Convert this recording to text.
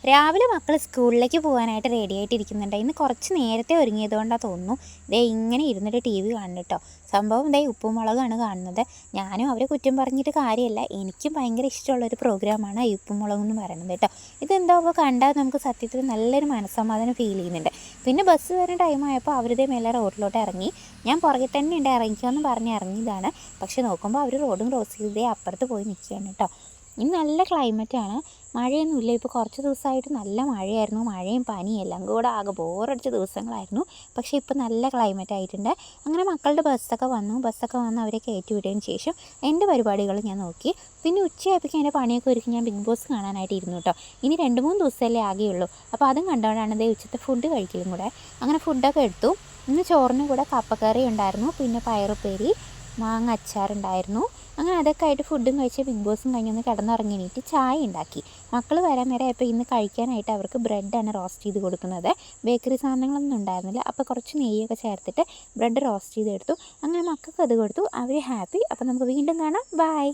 രാവിലെ മക്കൾ സ്കൂളിലേക്ക് പോകാനായിട്ട് റെഡി ആയിട്ടിരിക്കുന്നുണ്ട്. ഇന്ന് കുറച്ച് നേരത്തെ ഒരുങ്ങിയതുകൊണ്ടാണ് തോന്നുന്നു ദേ ഇങ്ങനെ ഇരുന്നിട്ട് ടി വി കാണുന്നു കേട്ടോ. സംഭവം ദേ ഉപ്പും മുളകാണ് കാണുന്നത്. ഞാനും അവരെ കുറ്റം പറഞ്ഞിട്ട് കാര്യമില്ല, എനിക്കും ഭയങ്കര ഇഷ്ടമുള്ളൊരു പ്രോഗ്രാമാണ് ഈ ഉപ്പും മുളകും എന്ന് പറയുന്നത് കേട്ടോ. ഇതെന്താകുമ്പോൾ കണ്ടാൽ നമുക്ക് സത്യത്തിൽ നല്ലൊരു മനസ്സമാധാനം ഫീൽ ചെയ്യുന്നുണ്ട്. പിന്നെ ബസ് വരുന്ന ടൈമായപ്പോൾ അവരുടെ മേലെ റോഡിലോട്ട് ഇറങ്ങി. ഞാൻ പുറകെ തന്നെ ഉണ്ട്, ഇറങ്ങിക്കാമെന്ന് പറഞ്ഞ് ഇറങ്ങിയതാണ്. പക്ഷെ നോക്കുമ്പോൾ അവർ റോഡും ക്രോസ് ചെയ്തേ അപ്പുറത്ത് പോയി നിൽക്കുകയാണ് കേട്ടോ. ഇന്ന് നല്ല ക്ലൈമറ്റാണ്, മഴയൊന്നുമില്ല. ഇപ്പോൾ കുറച്ച് ദിവസമായിട്ട് നല്ല മഴയായിരുന്നു, മഴയും പനിയും എല്ലാം കൂടെ ആകെ ബോറടിച്ച ദിവസങ്ങളായിരുന്നു. പക്ഷേ ഇപ്പോൾ നല്ല ക്ലൈമറ്റ് ആയിട്ടുണ്ട്. അങ്ങനെ മക്കളുടെ ബസ്സൊക്കെ വന്ന് അവരെ കയറ്റി വിട്ടതിന് ശേഷം എൻ്റെ പരിപാടികൾ ഞാൻ നോക്കി. പിന്നെ ഉച്ചയായപ്പോഴേക്കും എൻ്റെ പണിയൊക്കെ ഒരുക്കി ഞാൻ ബിഗ് ബോസ് കാണാനായിട്ട് ഇരുന്നു കേട്ടോ. ഇനി 2-3 ദിവസമല്ലേ ആകെയുള്ളൂ. അപ്പോൾ അതും കണ്ടുകൊണ്ടാണ് ദേ ഉച്ചത്തെ ഫുഡ് കഴിക്കലും കൂടെ. അങ്ങനെ ഫുഡൊക്കെ എടുത്തു. ഇന്ന് ചോറിന് കൂടെ കപ്പക്കറി ഉണ്ടായിരുന്നു, പിന്നെ പയറുപ്പേരി, മാങ്ങ അച്ചാറുണ്ടായിരുന്നു. അങ്ങനെ അതൊക്കെ ആയിട്ട് ഫുഡും കഴിച്ച് ബിഗ് ബോസും കഴിഞ്ഞൊന്ന് കിടന്നുറങ്ങിയിട്ട് ചായ ഉണ്ടാക്കി. മക്കൾ വരാൻ നേരം ആയപ്പോൾ ഇന്ന് കഴിക്കാനായിട്ട് അവർക്ക് ബ്രെഡാണ് റോസ്റ്റ് ചെയ്ത് കൊടുക്കുന്നത്. ബേക്കറി സാധനങ്ങളൊന്നും ഉണ്ടായിരുന്നില്ല. അപ്പോൾ കുറച്ച് നെയ്യൊക്കെ ചേർത്തിട്ട് ബ്രെഡ് റോസ്റ്റ് ചെയ്തെടുത്തു. അങ്ങനെ മക്കൾക്ക് അത് കൊടുത്തു, അവർ ഹാപ്പി. അപ്പോൾ നമുക്ക് വീണ്ടും കാണാം. ബൈ.